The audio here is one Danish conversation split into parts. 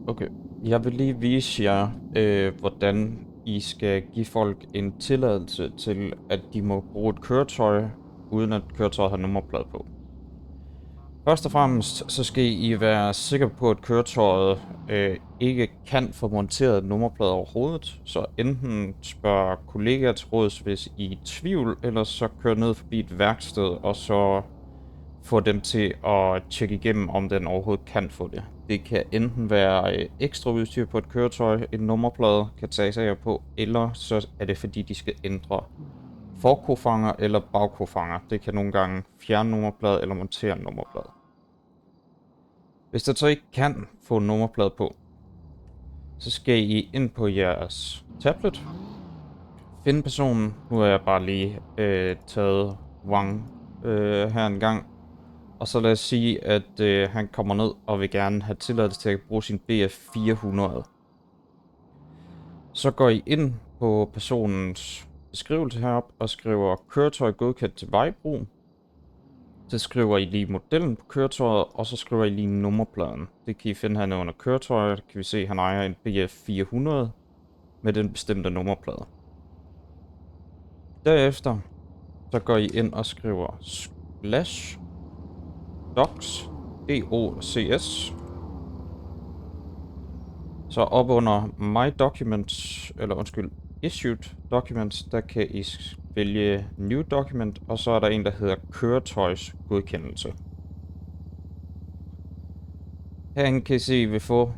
Okay, jeg vil lige vise jer, hvordan I skal give folk en tilladelse til, at de må bruge et køretøj, uden at køretøjet har nummerplade på. Først og fremmest, så skal I være sikre på, at køretøjet ikke kan få monteret nummerplade overhovedet. Så enten spørg kollegaer til råds, hvis I er i tvivl, eller så kør ned forbi et værksted, og så få dem til at tjekke igennem, om den overhovedet kan få det. Det kan enten være ekstra udstyr på et køretøj, en nummerplade kan tages af på, eller så er det fordi, de skal ændre forkofanger eller bagkofanger. Det kan nogle gange fjerne nummerplade eller montere en nummerplade. Hvis der så ikke kan få en nummerplade på, så skal I ind på jeres tablet, finde personen. Nu har jeg bare lige taget Wang her en gang. Og så lad os sige, at han kommer ned og vil gerne have tilladelse til at bruge sin BF 400. Så går I ind på personens beskrivelse heroppe og skriver køretøj godkendt til vejbrug. Så skriver I lige modellen på køretøjet, og så skriver I lige nummerpladen. Det kan I finde hernede under køretøjet. Kan vi se, at han ejer en BF 400 med den bestemte nummerplade. Derefter så går I ind og skriver slash docs, DOCS. Så op under My Documents, eller undskyld, Issued Documents, der kan I vælge New Document, og så er der en, der hedder køretøjsgodkendelse. Herinde kan I se, at I vil få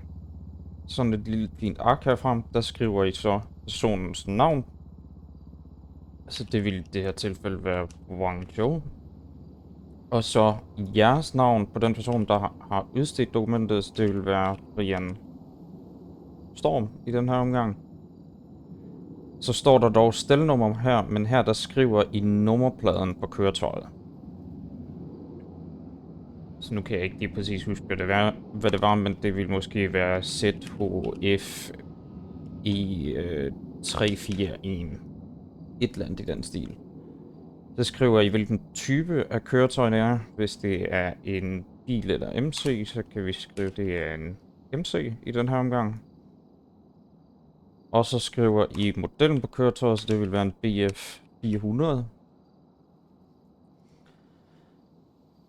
sådan et lille fint ark herfra. Der skriver I så personens navn. Altså det vil i det her tilfælde være Wang Zhou. Og så jeres navn på den person, der har udstedt dokumentet, så det vil være Brian Storm i den her omgang. Så står der dog stelnummer her, men her der skriver I nummerpladen på køretøjet. Så nu kan jeg ikke lige præcis huske, hvad det var, men det vil måske være ZHF i 341. Et eller andet i den stil. Så skriver I, hvilken type af køretøj det er. Hvis det er en bil eller MC, så kan vi skrive, at det er en MC i den her omgang. Og så skriver I modellen på køretøjet, så det vil være en BF 400.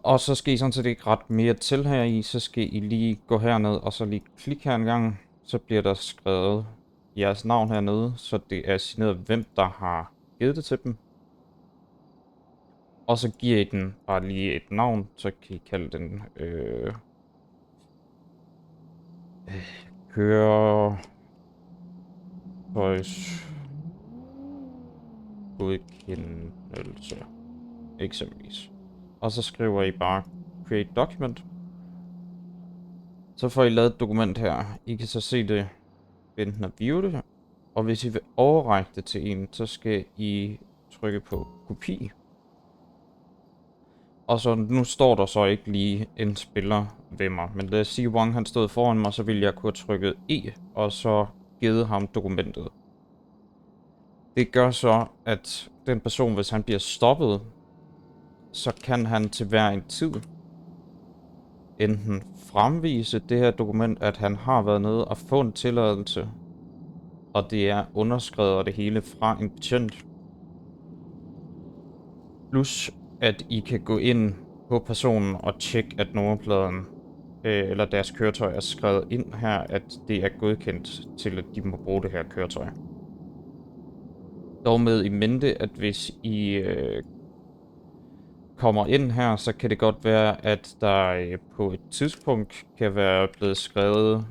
Og så skal I sådan set ikke ret mere til her i, så skal I lige gå herned og så lige klikke her en gang. Så bliver der skrevet jeres navn hernede, så det er signeret, hvem der har givet det til dem. Og så giver I den bare lige et navn, så kan I kalde den køretøjsgodkendelse, eksempelvis. Og så skriver I bare create document. Så får I lavet et dokument her. I kan så se det, enten at view det, og hvis I vil overrække det til en, så skal I trykke på kopi. Og så nu står der så ikke lige en spiller ved mig, men lad os sige, at Wang han stod foran mig, så ville jeg kunne have trykket E, og så givet ham dokumentet. Det gør så, at den person, hvis han bliver stoppet, så kan han til hver en tid enten fremvise det her dokument, at han har været nede og få en tilladelse, og det er underskrevet og det hele fra en betjent. Plus at I kan gå ind på personen og tjekke, at nummerpladen eller deres køretøj er skrevet ind her, at det er godkendt til, at de må bruge det her køretøj. Dog med i mente, at hvis I kommer ind her, så kan det godt være, at der på et tidspunkt kan være blevet skrevet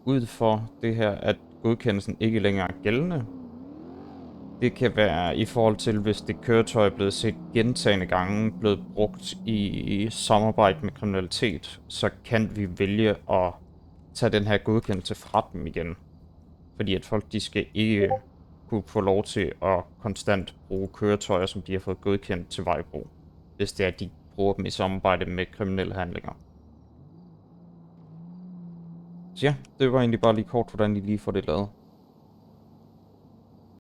ud for det her, at godkendelsen ikke længere er gældende. Det kan være i forhold til, hvis det køretøj er blevet set gentagne gange, blevet brugt i samarbejde med kriminalitet, så kan vi vælge at tage den her godkendelse fra dem igen. Fordi at folk, de skal ikke kunne få lov til at konstant bruge køretøjer, som de har fået godkendt til vejbrug, hvis det er, at de bruger dem i samarbejde med kriminelle handlinger. Så ja, det var egentlig bare lige kort, hvordan I lige får det lavet.